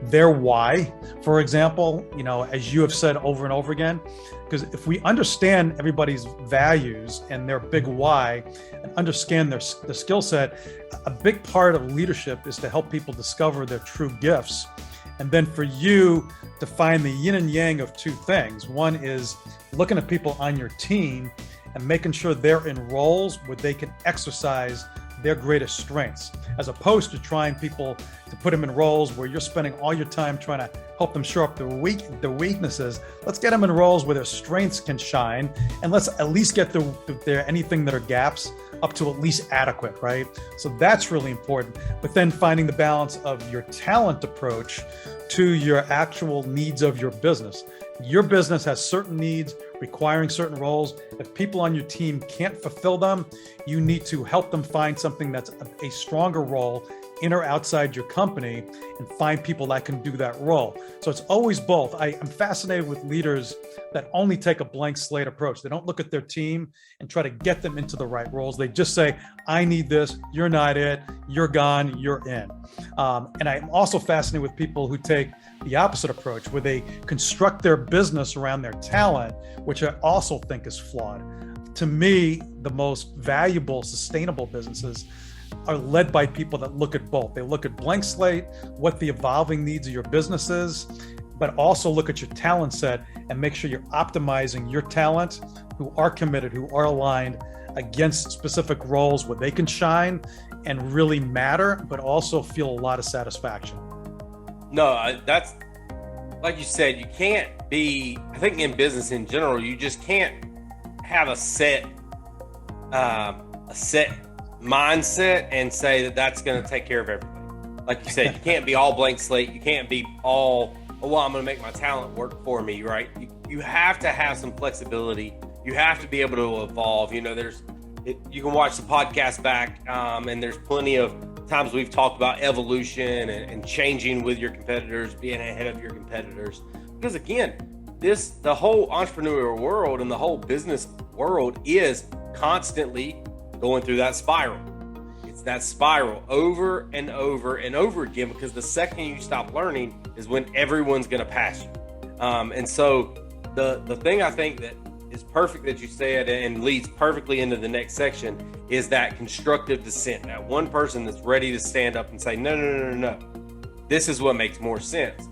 their why, for example, as you have said over and over again. Because if we understand everybody's values and their big why and understand their skill set, a big part of leadership is to help people discover their true gifts. And then for you to find the yin and yang of two things. One is looking at people on your team and making sure they're in roles where they can exercise their greatest strengths, as opposed to trying people to put them in roles where you're spending all your time trying to help them show up their weaknesses. Let's get them in roles where their strengths can shine, and let's at least get their anything that are gaps up to at least adequate, right? So that's really important. But then finding the balance of your talent approach to your actual needs of your business. Your business has certain needs requiring certain roles. If people on your team can't fulfill them, you need to help them find something that's a stronger role in or outside your company and find people that can do that role. So it's always both. I'm fascinated with leaders that only take a blank slate approach. They don't look at their team and try to get them into the right roles. They just say, I need this, you're not it, you're gone, you're in. And I'm also fascinated with people who take the opposite approach, where they construct their business around their talent, which I also think is flawed. To me, the most valuable, sustainable businesses are led by people that look at both. They look at blank slate, what the evolving needs of your business is, but also look at your talent set and make sure you're optimizing your talent who are committed, who are aligned against specific roles where they can shine and really matter, but also feel a lot of satisfaction. No, that's like you said, you can't be, I think in business in general, you just can't have a set mindset and say that that's going to take care of everything. Like you said, you can't be all blank slate. You can't be all, oh, well, I'm going to make my talent work for me, right? You have to have some flexibility. You have to be able to evolve. You can watch the podcast back, and there's plenty of times we've talked about evolution and changing with your competitors, being ahead of your competitors. Because again, the whole entrepreneurial world and the whole business world is constantly going through that spiral. It's that spiral over and over and over again, because the second you stop learning is when everyone's going to pass you. And so the thing I think that is perfect that you said and leads perfectly into the next section is that constructive dissent. That one person that's ready to stand up and say, no, this is what makes more sense.